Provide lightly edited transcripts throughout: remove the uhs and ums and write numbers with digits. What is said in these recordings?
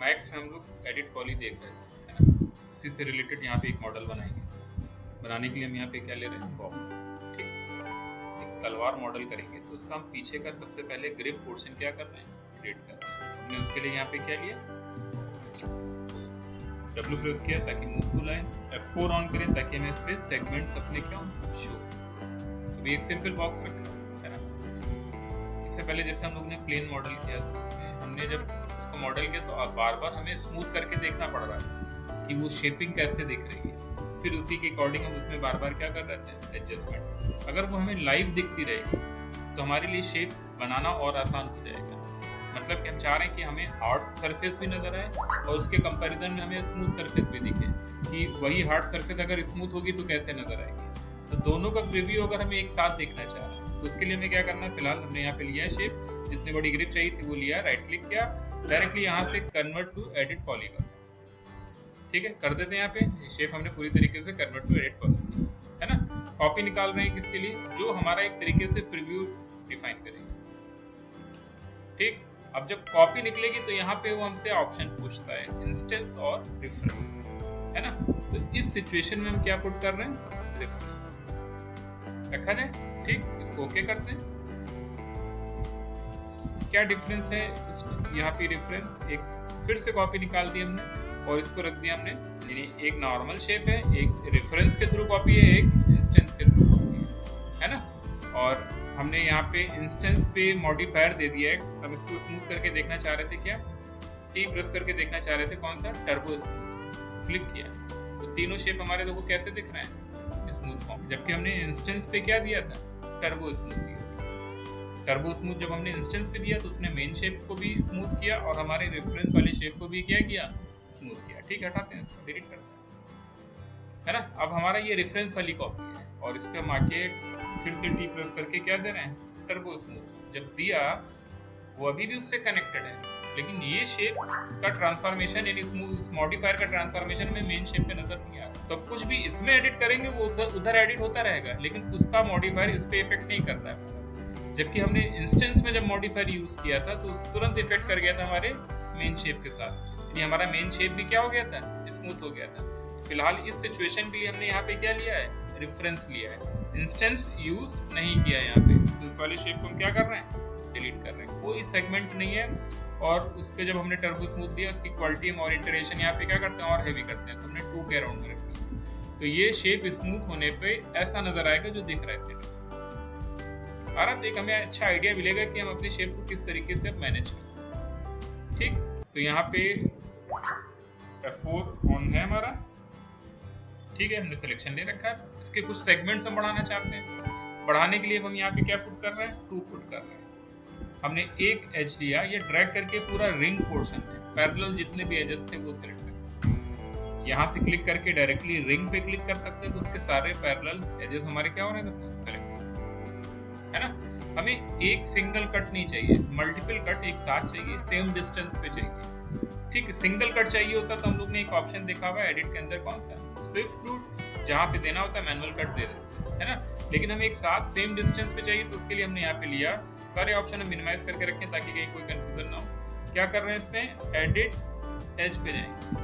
Max में हम लोग एडिट पॉली देख रहे हैं, है ना। उसी से रिलेटेड यहाँ पे एक मॉडल बनाएंगे। बनाने के लिए हम यहाँ पे क्या ले रहे हैं, बॉक्स। ठीक, एक तलवार मॉडल करेंगे तो उसका हम पीछे का सबसे पहले ग्रिप पोर्शन क्या कर रहे हैं, क्रिएट कर रहे हैं। हमने उसके लिए यहाँ पे क्या लिया, W प्रेस किया ताकि move to line, F4 on करें ताकि हमें इस पे सेगमेंट्स अपने क्या शो। तो एक सिंपल बॉक्स रखा है ना। इससे पहले जैसे हम लोग ने प्लेन मॉडल किया तो उसमें हमने जब उसको मॉडल किया तो अब बार बार हमें स्मूथ करके देखना पड़ रहा है कि वो शेपिंग कैसे दिख रही है। फिर उसी के अकॉर्डिंग हम उसमें बार बार क्या कर रहे थे, एडजस्टमेंट। अगर वो हमें लाइव दिखती रहेगी तो हमारे लिए शेप बनाना और आसान हो जाएगा। मतलब कि हम चाह रहे हैं कि हमें हार्ड सरफेस भी नजर आए और उसके कंपैरिजन में हमें स्मूथ सरफेस भी दिखे, कि वही हार्ड सरफेस अगर स्मूथ होगी तो कैसे नजर आएगी। तो दोनों का प्रीव्यू अगर हमें एक साथ देखना चाह रहे हैं तो उसके लिए हमें क्या करना है, फिलहाल हमने यहाँ पे लिया है शेप, जितनी बड़ी ग्रिप चाहिए थी वो लिया, राइट क्लिक किया, डायरेक्टली यहाँ से कन्वर्ट टू एडिट पॉलीगॉन। ठीक है, कर देते हैं। यहाँ पे शेप हमने पूरी तरीके से कन्वर्ट टू एडिट पॉलीगॉन, है ना। कॉपी निकाल रहे हैं किसके लिए, जो हमारा एक तरीके से प्रीव्यू डिफाइन करेंगे। ठीक, अब जब कॉपी निकलेगी तो यहाँ पे वो हमसे ऑप्शन पूछता है, इंस्टेंस और रेफरेंस, है ना। तो इस सिचुएशन में हम क्या पुट कर रहे हैं, रेफरेंस रखा जाए। ठीक, इसको ओके करते हैं। क्या डिफरेंस है यहाँ पे, रेफरेंस एक फिर से कॉपी निकाल दी हमने और इसको रख दिया हमने, यानी एक नॉर्मल शेप है, एक रेफरेंस के थ्रू कॉपी है, एक इंस्टेंस के थ्रू कॉपी है ना। और हमने यहाँ पे इंस्टेंस पे मॉडिफायर दे दिया है। हम इसको स्मूथ करके देखना चाह रहे थे, क्या टी प्रेस करके देखना चाह रहे थे, कौन सा, टर्बो स्मूथ। क्लिक किया तो तीनों शेप हमारे देखो कैसे दिख रहे हैं, स्मूथ फॉर्म। जबकि हमने इंस्टेंस पे क्या दिया था, टर्बो स्मूथ दिया। टर्बो स्मूथ जब हमने इंस्टेंस पे दिया तो उसने मेन शेप को भी स्मूथ किया और हमारे रेफरेंस वाले शेप को भी क्या किया, स्मूथ किया। ठीक, हटाते हैं इसको, डिलीट करते हैं, है ना। अब हमारा ये रेफरेंस वाली कॉपी है और इस पे हम आके फिर से टी प्रेस करके क्या दे रहे हैं, टर्बो स्मूथ। जब दिया वो अभी भी उससे कनेक्टेड है, लेकिन ये शेप का ट्रांसफॉर्मेशन यानी इस मॉडिफायर का ट्रांसफॉर्मेशन में मेन शेप पे नजर नहीं आ रहा। तो कुछ भी इसमें एडिट करेंगे वो उधर एडिट होता रहेगा, लेकिन उसका मॉडिफायर इस पे इफेक्ट नहीं करता है। जबकि हमने इंस्टेंस में जब मॉडिफायर यूज किया था तो तुरंत इफेक्ट कर गया था हमारे मेन शेप के साथ, यानी हमारा मेन शेप भी क्या हो गया था, स्मूथ हो गया था। फिलहाल इस सिचुएशन के लिए हमने यहाँ पे क्या लिया है, रेफरेंस लिया है, इंस्टेंस यूज नहीं किया है यहाँ पे। तो इस वाले शेप को हम क्या कर रहे हैं, डिलीट कर रहे हैं, कोई सेगमेंट नहीं है। और उस पे जब हमने टर्बो स्मूथ दिया उसकी क्वालिटी हम ओरिएंटेशन यहाँ पे क्या करते हैं, और हैवी करते हैं, तो हमने 2 के अराउंड में रखी। तो ये शेप स्मूथ होने पे ऐसा नजर आएगा जो दिख रहा है। और अब एक हमें अच्छा आइडिया मिलेगा कि हम अपने शेप को किस तरीके से मैनेज करें। ठीक, तो यहाँ पे F4 ऑन है हमारा। ठीक है, हमने सिलेक्शन ले रखा है। इसके कुछ सेगमेंट्स हम बढ़ाना चाहते हैं। बढ़ाने के लिए हम यहाँ पे क्या पुट कर रहे हैं, 2 पुट कर रहे हैं। हमने एक एज लिया, ये ड्रैग करके पूरा रिंग पोर्शन में पैरेलल जितने भी एजेस थे वो सिलेक्ट कर, यहाँ से क्लिक करके डायरेक्टली रिंग पे क्लिक कर सकते हैं तो उसके सारे पैरेलल एजेस हमारे क्या हो रहे हैं, सेलेक्ट, है ना। हमें एक सिंगल कट नहीं चाहिए, मल्टीपल कट एक साथ चाहिए, सेम डिस्टेंस पे चाहिए। ठीक है, सिंगल कट चाहिए होता तो हम लोग ने एक ऑप्शन देखा हुआ है एडिट के अंदर, कौन सा, स्विफ्ट रूट, जहाँ पे देना होता है मैनुअल कट दे देते हैं ना। लेकिन हमें एक साथ सेम डिस्टेंस पे चाहिए तो उसके लिए हमने यहाँ पे लिया, सारे ऑप्शन हम मिनिमाइज करके रखें ताकि कहीं कोई कंफ्यूजन ना हो। क्या कर रहे हैं इसमें, एडिट एज पे जाएंगे,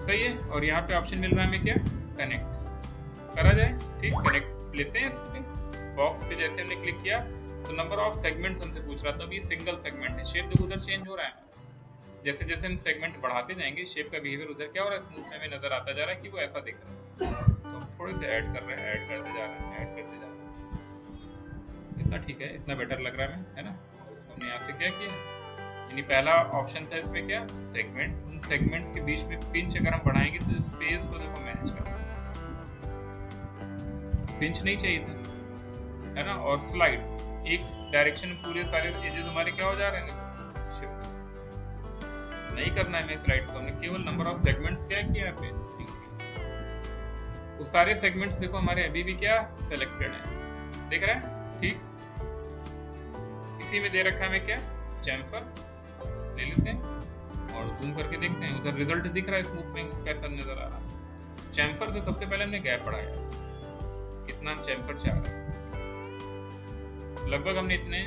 सही है। और यहाँ पे ऑप्शन मिल रहा है हमें क्या, कनेक्ट करा जाए। ठीक, कनेक्ट लेते हैं इस पे बॉक्स पे। जैसे हमने क्लिक किया तो नंबर ऑफ सेगमेंट्स हमसे पूछ रहा था, अभी सिंगल सेगमेंट है। शेप देखो उधर चेंज हो रहा है। जैसे जैसे हम सेगमेंट बढ़ाते जाएंगे शेप का बिहेवियर उधर क्या हो रहा है, स्मूथ में नजर आता जा रहा है कि वो ऐसा दिख रहा है। तो हम थोड़े से ऐड कर रहे हैं, ऐड करते जा रहे हैं, ऐड करते जा रहे हैं। इतना ठीक है, इतना बेटर लग रहा है ना। इसको हमने यहाँ से क्या किया, यानी पहला ऑप्शन था इसमें क्या, सेगमेंट। उन सेगमेंट्स के बीच में पिंच अगर हम बढ़ाएंगे तो स्पेस को देखो मैनेज करना, पिंच नहीं चाहिए था, है ना। और स्लाइड एक डायरेक्शन में पूरे सारे एजेस हमारे क्या हो जा रहे हैं, शिफ्ट नहीं करना है हमें स्लाइड, तो हमने केवल नंबर ऑफ सेगमेंट्स क्या किया यहाँ पे, इंक्रीज। तो सारे सेगमेंट्स देखो हमारे अभी भी क्या सिलेक्टेड है, देख रहे हैं। ठीक, इसी में दे रखा है हमें क्या, चैम्फर ले लेते हैं और जूम करके देखते हैं, उधर रिजल्ट दिख रहा है स्मूथ में कैसा नजर आ रहा है। चैम्फर से सबसे पहले हमने गैप बढ़ाया, कितना हम चैम्फर चाह रहे हैं, लगभग हमने इतने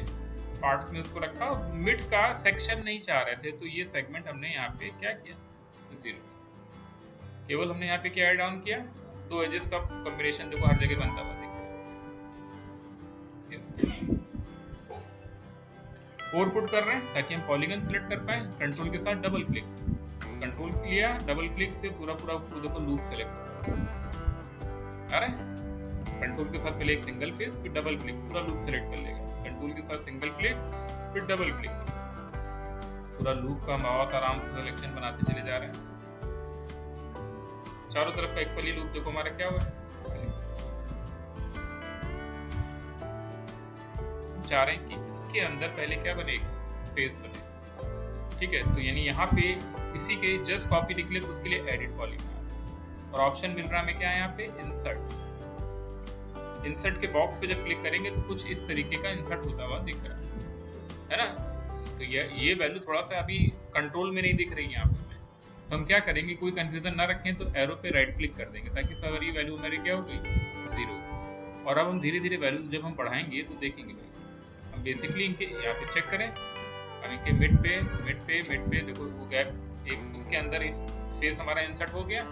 पार्ट्स में उसको रखा, मिड का सेक्शन नहीं चाह रहे थे तो ये सेगमेंट हमने यहाँ पे क्या किया, 0। केवल हमने यहाँ पे क्या ऐड ऑन किया, 2 एजेस का कॉम्बिनेशन देखो हर जगह बनता हुआ दिख रहा है। 4 पुट कर रहे हैं ताकि हम पॉलीगन सिलेक्ट कर पाए। कंट्रोल के साथ डबल क्लिक, कंट्रोल लिया, डबल क्लिक से पूरा देखो लूप सेलेक्ट आ रहा है। कंट्रोल के साथ पहले एक सिंगल फेस, फिर डबल क्लिक, पूरा लूप सेलेक्ट कर लेगा। कंट्रोल के साथ सिंगल क्लिक, फिर डबल क्लिक, पूरा लूप का बहुत आराम से सिलेक्शन बनाते चले जा रहे हैं। चारों तरफ का इक्वली लूप देखो हमारा क्या हुआ है। चाह रहे हैं कि इसके अंदर पहले क्या बनेगा, फेस बनेगा, ठीक है। तो यानी यहाँ पे इसी के जस्ट कॉपी निकले तो उसके लिए एडिट पॉलीगन, और ऑप्शन मिल रहा है हमें क्या है यहाँ पे, इंसर्ट। इंसर्ट के बॉक्स पे जब क्लिक करेंगे तो कुछ इस तरीके का इंसर्ट होता हुआ दिख रहा है ना। तो ये वैल्यू थोड़ा सा अभी कंट्रोल में नहीं दिख रही है यहाँ पे। तो हम क्या करेंगे, कोई कंफ्यूजन ना रखें तो एरो पे राइट क्लिक कर देंगे ताकि सारी वैल्यू हमारी क्या हो गई, 0। और अब हम धीरे धीरे वैल्यूज जब हम बढ़ाएंगे तो देखेंगे भाई, हम बेसिकली इनके यहाँ पे चेक करें, अब इनके मिड पे देखो वो गैप एक उसके अंदर फेस हमारा इंसर्ट हो गया।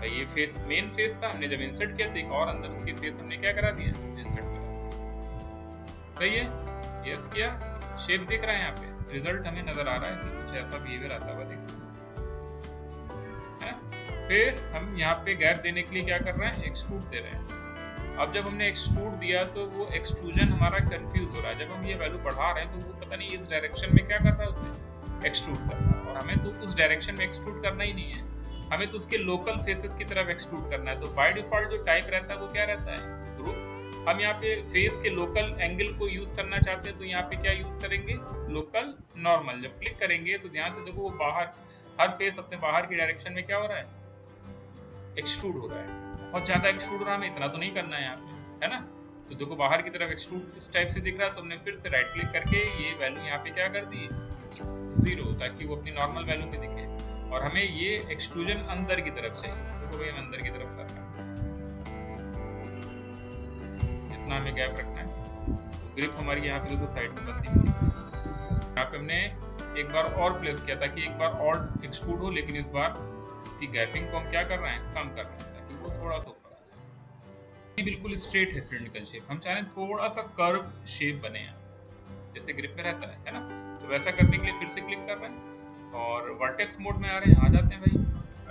ये फेस मेन फेस था, हमने जब इंसर्ट किया तो एक और अंदर उसकी फेस हमने क्या करा दिया, इंसर्ट करा। सही है, यस किया, शेप दिख रहा है यहाँ पे, रिजल्ट हमें नजर आ रहा है कि कुछ ऐसा बिहेवियर आता हुआ दिख रहा है। फिर हम यहाँ पे गैप देने के लिए क्या कर रहे हैं, एक्सट्रूड दे रहे हैं। अब जब हमने एक्सट्रूड दिया तो वो एक्सट्रूजन हमारा कंफ्यूज हो रहा है। जब हम ये वैल्यू बढ़ा रहे हैं तो वो पता नहीं इस डायरेक्शन में क्या कर रहा है, उसे एक्सट्रूड कर रहा है, और हमें तो उस डायरेक्शन में एक्सट्रूड करना ही नहीं है, हमें तो उसके लोकल फेसेस की तरफ एक्सट्रूड करना है। तो बाय डिफॉल्ट जो टाइप रहता है वो क्या रहता है, ग्रुप। हम यहाँ पे फेस के लोकल एंगल को यूज करना चाहते हैं तो यहाँ पे क्या यूज करेंगे, लोकल नॉर्मल। जब क्लिक करेंगे तो ध्यान से देखो वो बाहर, हर फेस अपने बाहर की डायरेक्शन में क्या हो रहा है, एक्सट्रूड हो रहा है। बहुत ज्यादा एक्सट्रूड हो रहा है, हमें इतना तो नहीं करना है यहाँ पे, है ना। तो देखो बाहर की तरफ एक्सट्रूड इस टाइप से दिख रहा है, तो हमने फिर से राइट क्लिक करके ये वैल्यू यहाँ पे क्या कर दी, 0, ताकि वो अपनी नॉर्मल वैल्यू पे दिखे। और हमें ये एक्सट्रूजन अंदर की तरफ चाहिए, देखो भाई हम अंदर की तरफ कर रहे हैं, इतना हमें गैप रखना है। ग्रिप हमारी यहाँ पे देखो साइड में बनती है, यहाँ पे हमने एक बार और प्लेस किया ताकि एक बार और एक्सट्रूड हो, लेकिन इस बार उसकी गैपिंग को हम क्या कर रहे हैं, कम कर रहे हैं ताकि वो थोड़ा सा ऊपर आ जाए। ये बिल्कुल स्ट्रेट है सिलिंड्रिकल शेप, हम चाह रहे हैं थोड़ा सा कर्व शेप बने यहाँ, जैसे ग्रिप में रहता है ना। तो वैसा करने के लिए फिर से क्लिक कर रहे हैं और वर्टेक्स मोड में आ रहे हैं, आ जाते हैं भाई।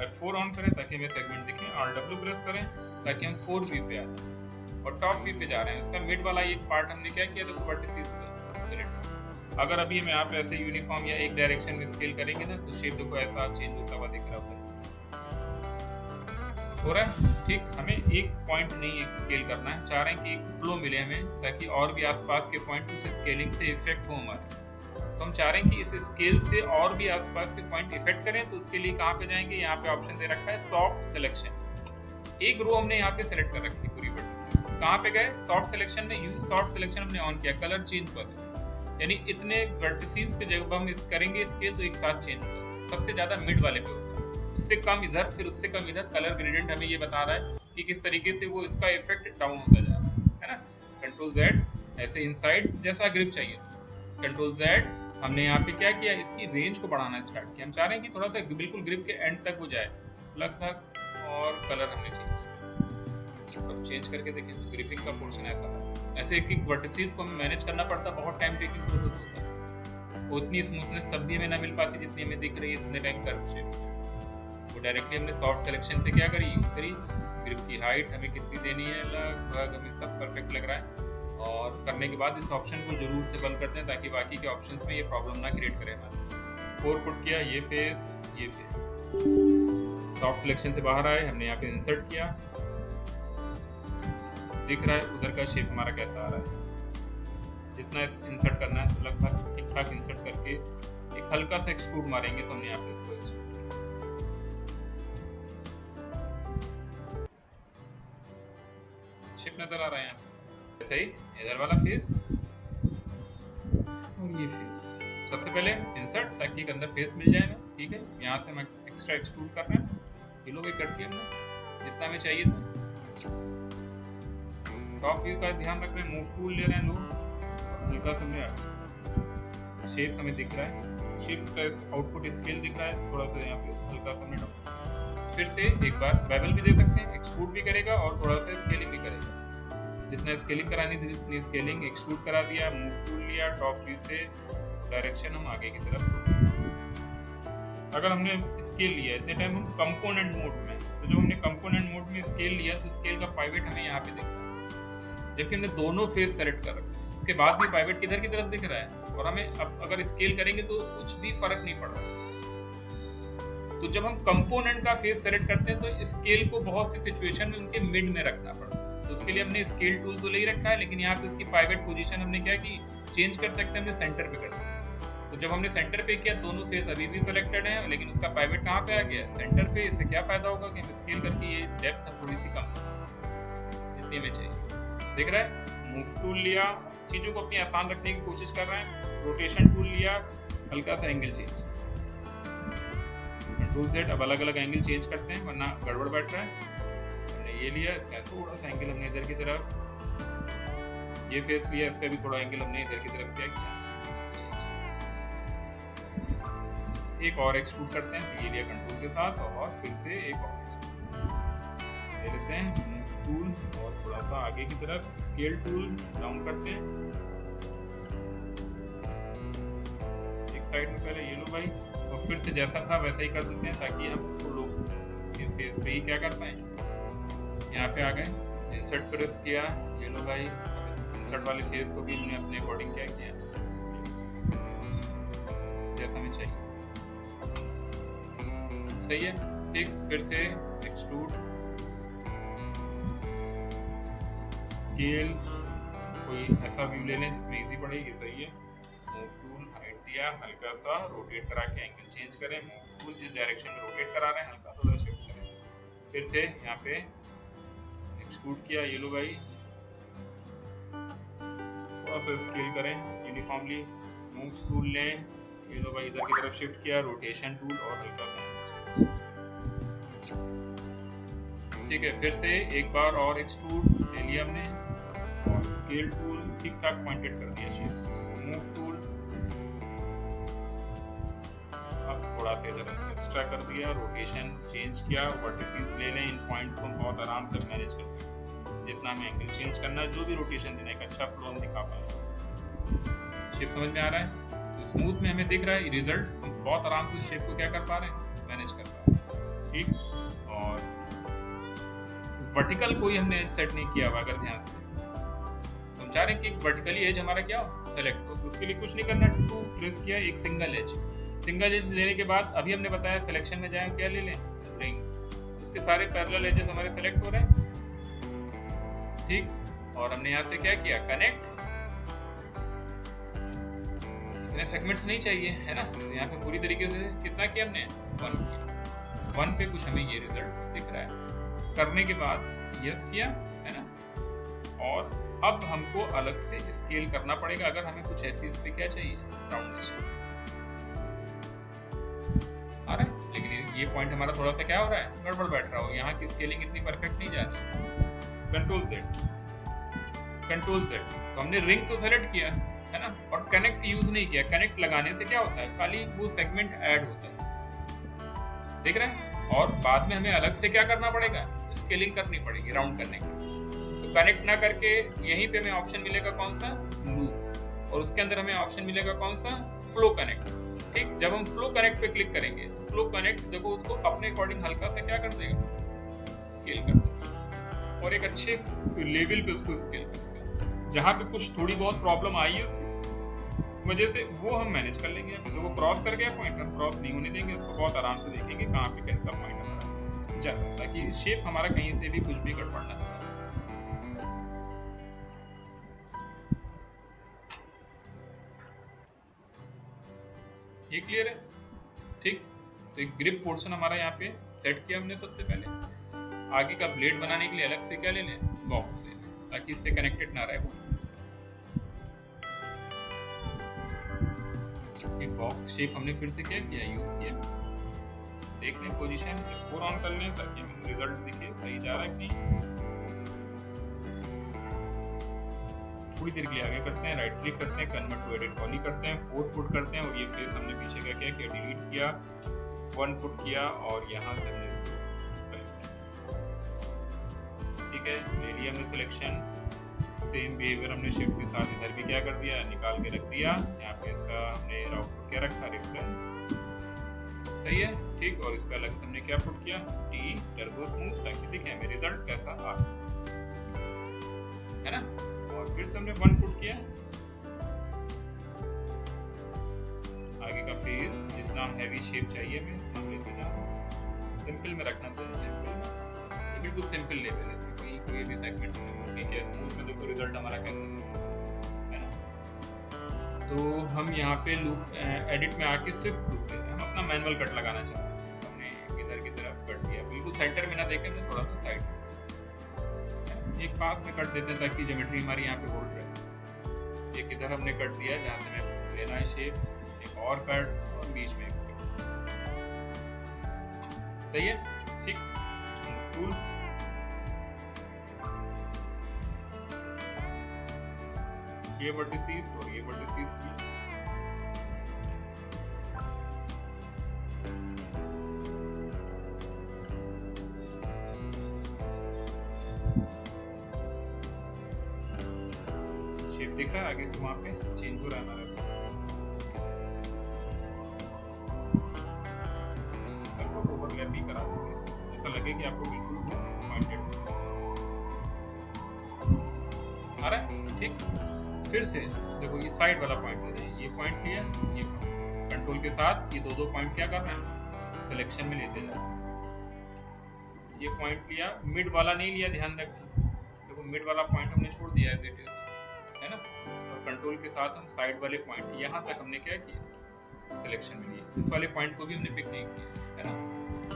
F4 ऑन करें ताकि हमें सेगमेंट दिखे, Alt W प्रेस करें ताकि हम 4 व्यू पे आ जाए, और टॉप व्यू पे जा रहे हैं। उसका मिड वाला एक पार्ट हमने क्या किया, देखो वर्टिसेस पे सिलेक्ट। अगर अभी हम यहाँ पे ऐसे यूनिफॉर्म या एक डायरेक्शन में स्केल करेंगे ना तो शेप देखो ऐसा चेंज होता हुआ दिख रहा है, हो रहा है ठीक। हमें एक पॉइंट नहीं एक स्केल करना है, चाह रहे हैं कि एक फ्लो मिले हमें ताकि और भी आसपास के पॉइंट उस स्केलिंग से इफेक्ट हो हमारे। तो हम चाह रहे हैं कि इस स्केल से और भी आसपास के पॉइंट इफेक्ट करें, तो उसके लिए कहाँ पे जाएंगे, यहाँ पे ऑप्शन दे रखा है सॉफ्ट सिलेक्शन। एक रो हमने यहाँ पे सेलेक्ट कर रखी पूरी वर्टिसेस, कहाँ पे गए, सॉफ्ट सिलेक्शन में। यूज सॉफ्ट सिलेक्शन हमने ऑन किया, कलर चेंज कर दिया, यानी इतने वर्टिसेस पे जब हम इस करेंगे स्केल तो एक साथ चेंज होगा। सबसे ज्यादा मिड वाले पे होगा, उससे कम इधर, फिर उससे कम इधर। कलर ग्रेडियंट हमें ये बता रहा है कि किस तरीके से वो इसका इफेक्ट डाउन होता जा रहा है ना। कंट्रोल Z ऐसे इनसाइड जैसा ग्रिप चाहिए, कंट्रोल Z हमने यहाँ पे क्या किया, इसकी रेंज को बढ़ाना स्टार्ट किया। हम चाह रहे हैं कि थोड़ा सा बिल्कुल ग्रिप के एंड तक हो जाए लगभग, और कलर हमने चेंज करके देखें तो ग्रिपिंग का पोर्शन ऐसा है। ऐसे एक एक वर्टिसेस को हमें मैनेज करना पड़ता, बहुत टाइम टेकिंग प्रोसेस होता है। उतनी स्मूथनेस तब भी हमें ना मिल पाती जितनी हमें दिख रही है इतने टाइम कर्व शेप। वो डायरेक्टली हमने सॉफ्ट सिलेक्शन से क्या करी, यूज करी। ग्रिप की हाइट हमें कितनी देनी है, लगभग हमें सब परफेक्ट लग रहा है। और करने के बाद इस ऑप्शन को जरूर से बंद करते हैं ताकि बाकी के ऑप्शंस में ये प्रॉब्लम ना क्रिएट करे हमारे। 4 पुट किया, ये फेस, ये फेस, सॉफ्ट सिलेक्शन से बाहर आए, हमने यहाँ पे इंसर्ट किया, दिख रहा है उधर का शेप हमारा कैसा आ रहा है। जितना इंसर्ट करना है तो लगभग ठीक ठाक इंसर्ट करके एक हल्का सा एक्सट्रूड मारेंगे तो हमने यहाँ पे इसको एक्सट्रूड। शेप नजर आ रहा है यहाँ ऐसे ही, इधर वाला फेस और ये फेस। सबसे पहले इंसर्ट ताकि एक अंदर फेस मिल जाएगा, ठीक है। यहाँ से हम एक्स्ट्रा एक्सट्रूड कर रहे हैं, किलो भी कर दिया हमने जितना हमें चाहिए था। टॉप व्यू का ध्यान रख रहे हैं, मूव टूल ले रहे हैं लोग, हल्का सा हमने शेप हमें दिख रहा है, शेप का आउटपुट स्केल दिख रहा है, थोड़ा सा यहाँ पे हल्का सा हमने डाउन। फिर से एक बार बेवल भी दे सकते हैं, एक्सट्रूड भी करेगा और थोड़ा सा स्केलिंग भी करेगा। जितना स्केलिंग करानी थी जितनी स्केलिंग, एक्सट्रूड करा दिया, मूव टूल लिया, टॉप व्यू से डायरेक्शन हम आगे की तरफ। अगर हमने स्केल लिया इतने टाइम हम कंपोनेंट मोड में, तो जब हमने कंपोनेंट मोड में स्केल लिया तो स्केल का पाइवेट हमें यहाँ पे दिख रहा है, जबकि हमने दोनों फेस सेलेक्ट कर रखे हैं, उसके बाद भी पाइवेट किधर की तरफ दिख रहा है, और हमें अब अगर स्केल करेंगे तो कुछ भी फर्क नहीं पड़ रहा। तो जब हम कंपोनेंट का फेस सेलेक्ट करते हैं तो स्केल को बहुत सी सिचुएशन में उनके मिड में रखना पड़ता है, तो उसके लिए हमने स्केल टूल तो ले ही रखा है, लेकिन यहाँ पे उसकी पाइवेट पोजीशन हमने क्या की चेंज कर सकते हैं, हमने सेंटर पे कर दिया। तो जब हमने सेंटर पे किया दोनों फेस अभी भी सिलेक्टेड हैं, लेकिन उसका पाइवेट कहाँ पे आ गया, सेंटर पे। इससे क्या फायदा होगा कि हम स्केल करके ये डेप्थ थोड़ी सी कम कर सकते हैं, इतनी में चाहिए। दिख रहा है, मूव टूल लिया, चीजों को अपनी आसान रखने की कोशिश कर रहे हैं, रोटेशन टूल लिया, हल्का सा एंगल चेंज, कंट्रोल सेट। अब अलग अलग एंगल चेंज करते हैं वरना गड़बड़ बैठ रहा है। हमने ये लिया, इसका थोड़ा सा एंगल हमने इधर की तरफ, ये फेस लिया, इसका भी थोड़ा एंगल हमने इधर की तरफ क्या किया, एक और एक्सट्रूड करते हैं। तो ये लिया कंट्रोल के साथ, और फिर से एक और एक्सट्रूड ले लेते हैं, मूव टूल और थोड़ा सा आगे की तरफ, स्केल टूल डाउन करते हैं एक साइड में पहले, ये लो भाई, और फिर से जैसा था वैसा ही कर देते हैं ताकि हम इसको लोग इसके फेस पे ही क्या कर पाए। यहाँ पे आ गए, इंसर्ट प्रेस किया, ये लो भाई, अब इस इंसर्ट वाले फेस को भी हमने अपने अकॉर्डिंग क्या किया, जैसा हमें चाहिए, सही है। ठीक, फिर से एक्सट्रूड, स्केल, कोई ऐसा व्यू ले लें जिसमें इजी पड़े, ये सही है। मूव टूल, हाइट दिया, हल्का सा रोटेट करा के एंगल चेंज करें, मूव टूल जिस डायरेक्शन में रोटेट करा रहे हैं हल्का सा उधर शिफ्ट करें। फिर से यहाँ पे एक्सट्रूड किया, ये लो भाई, थोड़ा सा स्केल करें यूनिफॉर्मली, मूव टूल लें, ये लो भाई, इधर की तरफ शिफ्ट किया, रोटेशन टूल और हल्का सा, ठीक है। फिर से एक बार और एक्सट्रूड ले लिया हमने, और स्केल टूल ठीक ठाक पॉइंटेड कर दिया शेप, मूव टूल, अब थोड़ा सा इधर एक्स्ट्रा कर दिया, रोटेशन चेंज किया, वर्टिसेस ले लें, इन पॉइंट्स को बहुत आराम से मैनेज कर सकते हैं, जितना हमें एंगल चेंज करना है, जो भी रोटेशन देना है, एक अच्छा फ्लो हम दिखा पाए। शेप समझ में आ रहा है, तो स्मूथ में हमें दिख रहा है रिजल्ट, बहुत आराम से शेप को क्या कर पा रहे हैं, मैनेज कर पा रहे हैं, ठीक। और वर्टिकल कोई हमने एज सेट नहीं किया हुआ, अगर ध्यान से तो हम चाह रहे हैं कि वर्टिकली एज हमारा क्या हो, सेलेक्ट हो, तो उसके लिए कुछ नहीं करना, टू प्रेस किया, एक सिंगल एज लेने के बाद अभी हमने बताया सिलेक्शन में जाएं, क्या ले लें, रिंग, उसके सारे पैरेलल एजेस हमारे सेलेक्ट हो रहे हैं, ठीक। और हमने यहाँ से क्या किया, कनेक्ट, इतने सेगमेंट्स नहीं चाहिए है ना, तो यहाँ पे पूरी तरीके से कितना किया हमने, 1 किया, 1 पे कुछ हमें ये रिजल्ट दिख रहा है। करने के बाद यस किया, है ना, और अब हमको अलग से स्केल करना पड़ेगा अगर हमें कुछ ऐसी इस पे क्या चाहिए, राउंडनेस आ रहा है, लेकिन ये पॉइंट हमारा थोड़ा सा क्या हो रहा है, गड़बड़ बैठ रहा हो, यहाँ की स्केलिंग इतनी परफेक्ट नहीं जा रही। कंट्रोल Z, तो हमने रिंग तो सेलेक्ट किया है ना, और कनेक्ट यूज नहीं किया। कनेक्ट लगाने से क्या होता है, खाली वो सेगमेंट ऐड होता है, देख रहे हैं, और बाद में हमें अलग से क्या करना पड़ेगा, स्केलिंग करनी पड़ेगी राउंड करने के लिए। तो कनेक्ट ना करके यहीं पे हमें ऑप्शन मिलेगा कौन सा, लूप, और उसके अंदर हमें ऑप्शन मिलेगा कौन सा, फ्लो कनेक्ट, ठीक। जब हम फ्लो कनेक्ट पे क्लिक करेंगे तो फ्लो कनेक्ट देखो उसको अपने अकॉर्डिंग हल्का सा क्या कर देगा, स्केल कर देगा, और एक अच्छे लेवल पे उसको स्केल करेगा। जहाँ पे कुछ थोड़ी बहुत प्रॉब्लम आई है उसकी वजह से वो हम मैनेज कर लेंगे। तो वो क्रॉस कर गया पॉइंट, हम क्रॉस नहीं होने देंगे, उसको बहुत आराम से देखेंगे कहाँ पे कैसा पॉइंट हमारा जा रहा है, ताकि शेप हमारा कहीं से भी कुछ भी गड़बड़ ना हो। ये क्लियर है, ठीक। तो एक ग्रिप पोर्शन हमारा यहाँ पे सेट किया हमने सबसे पहले। आगे का ब्लेड बनाने के लिए अलग से क्या ले लें, बॉक्स ले लें, ताकि इससे कनेक्टेड ना रहे वो। एक बॉक्स शेप हमने फिर से क्या किया, यूज किया। देख लें पोजीशन, F4 ऑन कर लें ताकि हमें रिजल्ट दिखे सही जा रहा है कि नहीं। थोड़ी देर के लिए आगे करते हैं, राइट क्लिक करते हैं, कन्वर्ट टू एडिट पॉली करते हैं, 4 पुट करते हैं और ये फेस हमने पीछे का क्या किया, डिलीट किया, 1 पुट किया और यहाँ से हमने इसको ठीक है ले लिया हमने सिलेक्शन। सेम बिहेवियर हमने शिफ्ट के साथ इधर भी क्या कर दिया, निकाल के रख दिया। यहाँ पे इसका हमने आउटपुट क्या रखा, रेफरेंस, सही है ठीक। और इसका अलग से हमने क्या पुट किया, टी टर्बो स्मूथ, ताकि दिखे हमें रिजल्ट कैसा आ है ना। और फिर से हमने 1 पुट किया, आगे का फेस जितना हैवी शेप चाहिए हमें हम लेते जाना, सिंपल में रखना चाहिए, सिंपल बिल्कुल सिंपल लेवल है, इसमें कोई भी सेगमेंट नहीं ठीक है। स्मूथ में देखो रिजल्ट हमारा कैसा है ना। तो हम यहाँ पे लूप एडिट में आके स्विफ्ट लूप है, हम अपना मैनुअल कट लगाना चाहते हैं, हमने इधर की तरफ कट दिया, बिल्कुल सेंटर में ना देखें, हमने थोड़ा सा साइड एक पास में कट देते हैं ताकि ज्योमेट्री हमारी यहाँ पे होल्ड रहे। एक इधर हमने कट दिया जहाँ से हमें लेना है शेप, एक और कट और बीच में एक कट, सही है ठीक। टूल ये वर्टिसेस और ये वर्टिसेस भी शेप दिख रहा है, आगे से वहां पे चेंज हो रहा है हमारा इसको ओवरलैप भी करा देंगे, ऐसा लगे कि आपको बिल्कुल पॉइंटेड आ रहा है ठीक। फिर से देखो ये साइड वाला पॉइंट ले रहे हैं, ये पॉइंट लिया, ये कंट्रोल के साथ ये दो पॉइंट क्या कर रहे हैं, सिलेक्शन में लेते हैं। ये पॉइंट लिया, मिड वाला नहीं लिया, ध्यान रखना, देखो मिड वाला पॉइंट हमने छोड़ दिया एज इट इज है ना। और कंट्रोल के साथ हम साइड वाले पॉइंट यहाँ तक हमने क्या किया, सिलेक्शन में लिया, इस वाले पॉइंट को भी हमने पिक नहीं किया है ना।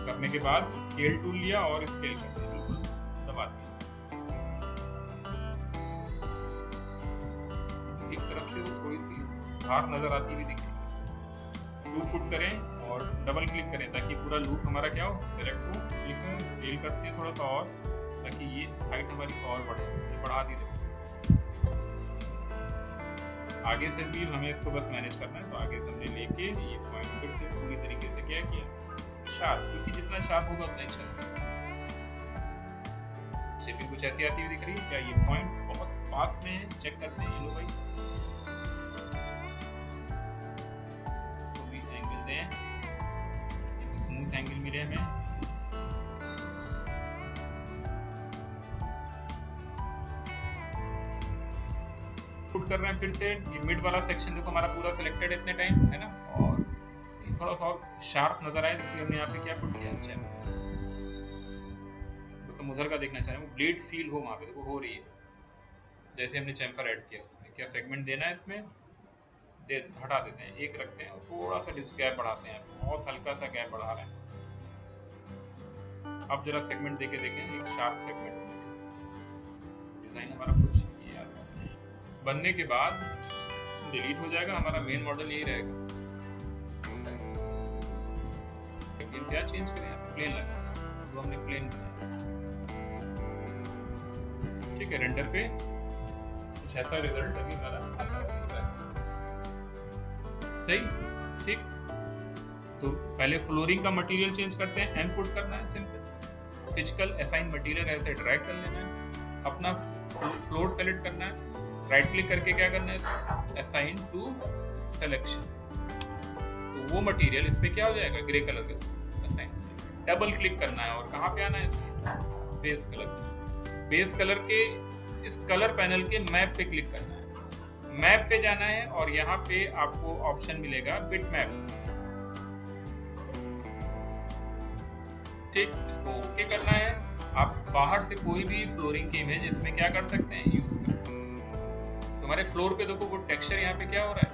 करने के बाद स्केल टूल लिया और स्केल कर दिया, बिल्कुल दबा दिया, एक तरफ से वो थोड़ी सी धार नजर आती हुई दिखेगी। लूप पुट करें और डबल क्लिक करें ताकि पूरा लूप हमारा क्या हो, सिलेक्ट हो। क्लिक करें, स्केल करते हैं थोड़ा सा और, ताकि ये हाइट हमारी और बढ़े, बढ़ा दी देखो। आगे से भी हमें इसको बस मैनेज करना है, तो आगे से हमने लेके ये पॉइंट फिर से पूरी तरीके से क्या किया, शार्प, क्योंकि जितना शार्प होगा उतना अच्छा लगेगा। शेपिंग कुछ ऐसी आती हुई दिख रही है क्या, ये पॉइंट बहुत पास में है, चेक करते हैं, ये लो भाई, इसको भी एंगल दें, स्मूथ एंगल मिले हमें। पुट कर रहे हैं फिर से, ये मिड वाला सेक्शन देखो हमारा पूरा सिलेक्टेड इतने टाइम है ना, और थोड़ा सा और शार्प नजर आए, इसलिए हमने यहाँ पे क्या पुट किया, चैम्फर, बस हम उधर का देखना चाह रहे हैं, ब्लेड फील हो वहाँ पे देखो हो रही है, जैसे हमने चैम्फर ऐड किया उसमें। क्या सेगमेंट देना है इसमें, हटा देते हैं, एक रखते हैं और थोड़ा सा गैप बढ़ाते हैं, बहुत हल्का सा गैप बढ़ा रहे हैं। अब जरा सेगमेंट देके देखें, एक शार्प सेगमेंट, डिजाइन हमारा कुछ ये आता है। बनने के बाद डिलीट हो जाएगा, हमारा मेन मॉडल यही रहेगा। लेकिन क्या चेंज करें, यहाँ पे प्लेन लगा, तो हमने प्लेन बनाया, ठीक है। रेंडर पे कुछ ऐसा रिजल्ट अभी हमारा आता है, सही ठीक। तो पहले फ्लोरिंग का मटेरियल चेंज करते हैं, एम पुट करना है, सिंपल फिजिकल असाइन मटेरियल ऐसे ड्रैग कर लेना है, अपना फ्लोर सेलेक्ट करना है, राइट क्लिक करके क्या करना है, असाइन टू सिलेक्शन, तो वो मटेरियल इस पे क्या हो जाएगा, ग्रे कलर का असाइन। डबल क्लिक करना है और कहाँ पे आना है, इसके बेस कलर, बेस कलर के इस कलर पैनल के मैप पे क्लिक करना है, मैप पे जाना है और यहाँ पे आपको ऑप्शन मिलेगा बिट मैप, ठीक। इसको ओके करना है। आप बाहर से कोई भी फ्लोरिंग की इमेज इसमें क्या कर सकते हैं, यूज कर सकते हैं। तो हमारे फ्लोर पे देखो वो टेक्सचर यहाँ पे क्या हो रहा है,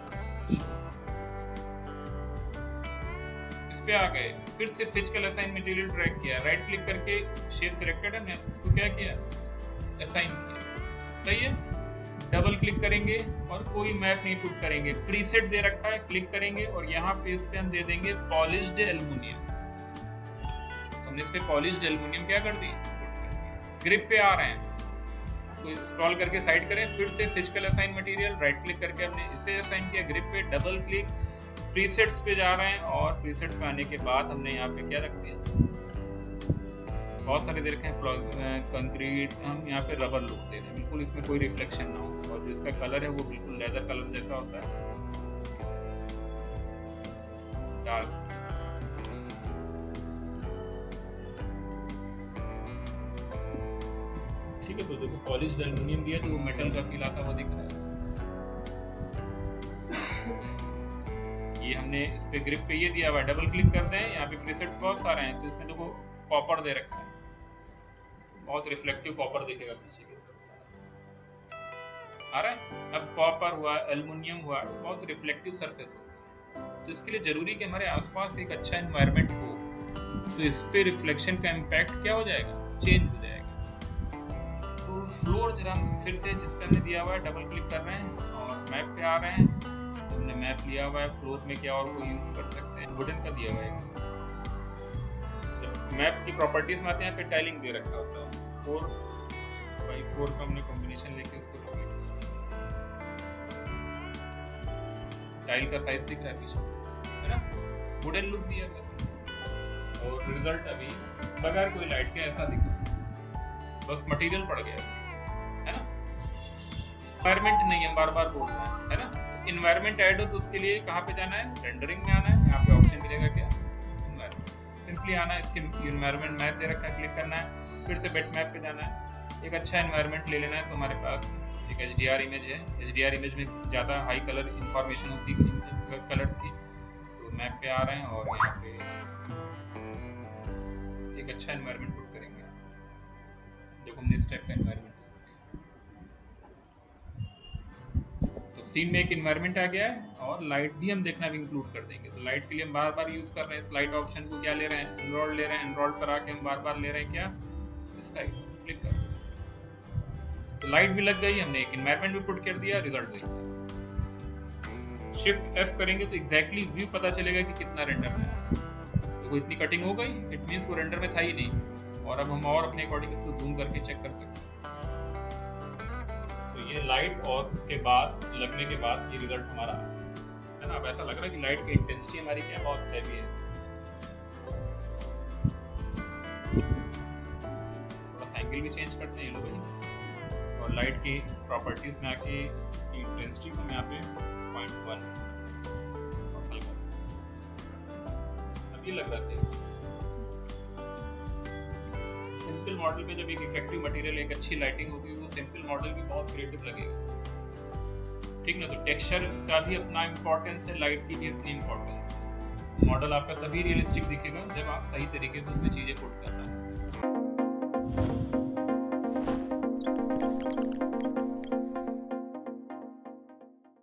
इस पे आ गए। फिर से फिजिकल असाइन मटेरियल ड्रैग किया, राइट क्लिक करके शेप सिलेक्टेड है, मैं इसको क्या किया, असाइन किया, सही है। डबल क्लिक करेंगे और कोई मैप नहीं पुट करेंगे, प्रीसेट दे रखा है, क्लिक करेंगे और यहाँ पे इस पे हम दे देंगे पॉलिश्ड एल्युमिनियम। हमने इस पे पॉलिश्ड एल्युमिनियम क्या कर दी, ग्रिप पे आ रहे हैं, इसको स्क्रॉल करके साइड करें, फिर से physical assign material, right click करके हमने इसे असाइन किया, ग्रिप पे डबल क्लिक, प्रीसेट्स पे जा रहे हैं और प्रीसेट पे आने के बाद हमने यहाँ पे क्या रख दिया, बहुत सारे दे रखे हैं कंक्रीट, हम यहाँ पे रबर लुक दे रहे हैं, बिल्कुल इसमें कोई रिफ्लेक्शन ना हो, और जो इसका कलर है वो बिल्कुल लेदर कलर जैसा होता है, डार्क। ठीक है, तो देखो पॉलिश्ड एल्युमिनियम दिया तो वो मेटल का फील आता हुआ दिख रहा है इसमें। ये हमने इस पे ग्रिप पे ये दिया हुआ है, डबल क्लिक कर दें, यहाँ पे प्रीसेट्स बहुत सारे हैं, तो इसमें देखो कॉपर दे रखा है, बहुत रिफ्लेक्टिव कॉपर दिखेगा पीछे की तरफ आ रहा है। अब कॉपर हुआ, एल्युमिनियम हुआ, बहुत रिफ्लेक्टिव सरफेस होती है, तो इसके लिए जरूरी कि हमारे आसपास एक अच्छा एनवायरनमेंट हो, तो इस पे रिफ्लेक्शन का इम्पैक्ट क्या हो जाएगा, चेंज हो जाएगा। तो फ्लोर जरा फिर से जिस पे हमने दिया हुआ है डबल क्लिक कर रहे हैं और मैप पे आ रहे हैं, हमने मैप लिया हुआ है, फ्लोर में क्या और कोई यूज कर सकते हैं, वुडन का दिया हुआ है। जब मैप की प्रॉपर्टीज में आते हैं, यहाँ पे टाइलिंग दे रखा होता है, 4x4 का हमने कॉम्बिनेशन लेके इसको टाइल का साइज दिख रहा है पीछे, है ना, वुडन लुक दिया है वैसे, और रिजल्ट अभी बगैर कोई लाइट के ऐसा दिखा, बस मटेरियल पड़ गया इसमें, है ना। एनवायरनमेंट नहीं हम बार बार बोल रहे हैं, है ना, तो इन्वायरमेंट ऐड हो तो उसके लिए कहाँ पे जाना है, रेंडरिंग में आना है, यहाँ पे ऑप्शन मिलेगा क्या, इन्वायरमेंट, सिंपली आना है, इसके इन्वायरमेंट मैप दे रखा है, क्लिक करना है, फिर से बेट मैप पे जाना है, एक अच्छा इन्वायरमेंट ले लेना है। तो हमारे पास एक HDR इमेज है, HDR इमेज में ज़्यादा हाई कलर इंफॉर्मेशन होती है कलर्स की, तो मैप पे आ रहे हैं और यहाँ पे एक अच्छा इन्वायरमेंट पुट करेंगे। देखो हमने इस टाइप का इन्वायरमेंट, तो सीन में एक इन्वायरमेंट आ गया है और लाइट भी हम देखना भी इंक्लूड कर देंगे। तो लाइट के लिए हम बार बार यूज कर रहे हैं इस लाइट ऑप्शन को, क्या ले रहे हैं, एनरोल्ड ले रहे हैं, एनरोल्ड पर आके हम बार बार ले रहे हैं क्या, स्काई, क्लिक कर, तो लाइट भी लग गई, हमने एक इन्वायरमेंट भी पुट कर दिया, रिजल्ट देख। शिफ्ट F करेंगे तो एग्जैक्टली व्यू पता चलेगा कि कितना रेंडर में है, तो इतनी कटिंग हो गई, इट मींस वो रेंडर में था ही नहीं, और अब हम और अपने अकॉर्डिंग इसको जूम करके चेक कर सकते हैं। तो ये लाइट और उसके बाद लगने के बाद ये रिजल्ट हमारा है ना। अब ऐसा लग रहा है कि लाइट की इंटेंसिटी हमारी क्या बहुत हैवी है, थोड़ा सा एंगल भी चेंज करते हैं लोग, और लाइट की प्रॉपर्टीज में आके इसकी इंटेंसिटी को मैं यहाँ पे 0.1 और हल्का सा, अब ये लग रहा है सिंपल मॉडल पे जब एक इफेक्टिव मटेरियल, एक अच्छी लाइटिंग होगी, वो सिंपल मॉडल भी बहुत क्रिएटिव लगेगा, ठीक ना। तो टेक्सचर का भी अपना इम्पोर्टेंस है, लाइट की भी अपनी इम्पोर्टेंस है। मॉडल आपका तभी रियलिस्टिक दिखेगा जब आप सही तरीके से उसमें चीजें पुट कर रहे हैं।